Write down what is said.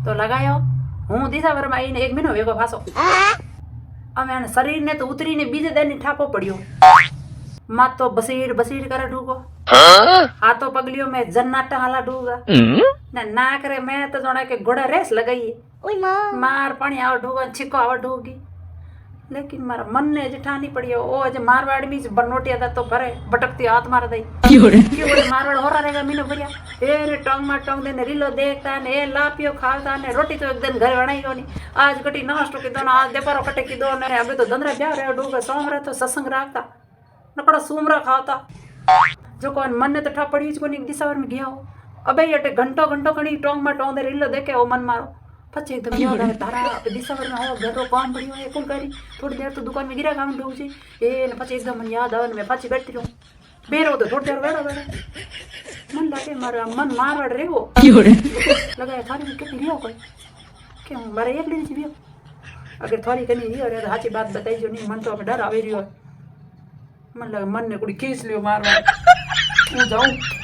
તો લગાયો હું દિશાવરમાં આવીને 1 મહિનો વેગો પાછો અમે આને શરીરને તો ઉતરીને બીજે દાની ઠાપો પડ્યો માત તો બસીડ કરે ઢૂગો હાથો પગલિયો મેં જન્નાટા હાલા ઢૂગા ના કરે મેં તો જોણા કે ઘોડા રેસ લગાઈએ માર પાણી આવા ઢૂગા છીકો આવા ઢૂગી लेकिन मारा मन ने जेठानी पड़ियो ओ जे मारवाड़ में बनोटिया था तो भरे भटकती हाथ मार दई क्यों मारवाड़ हो रहा रहेगा मीने भरिया ए रे टंग देने रीलो देखता ने ए लापियो खाता ने रोटी तो एक दिन घर बनाई कोनी आज कटी नाश्तो की दो ना आज देपारो कटे की दो ने अबे तो दंदरा ब्याह रे डूगा सोमरे तो सत्संग राखता नकड़ा सूमरा खाता जो कोन मन ने तो ठा पड़ी कोनी दिसावर में गया हो अबे ये घंटो कणी टंग दे रीलो देखे ओ मन मारो પછી એકદમ યાદ આવે તારા દિશાવરમાં આવો ઘરો કામ પડ્યો હોય કોણ કરી થોડી દેર તો દુકાન માં ગિરા કામ ડવું છે એ ને પછી એકદમ મને યાદ આવે ને મેં પાછી બેઠી રહું બેરો તો થોડી દેર વેડો મન લાગે મારા મન મારવાડ રેવો લગાય થારી કેટલી રહ્યો કોઈ કે મારે એકલી જ રહ્યો અગર થોડી કની રહ્યો રે તો સાચી વાત બતાઈ જો નહીં મન તો ડર આવી રહ્યો મન લાગે મન ને કોઈ ખીસ લ્યો મારવા હું જાઉં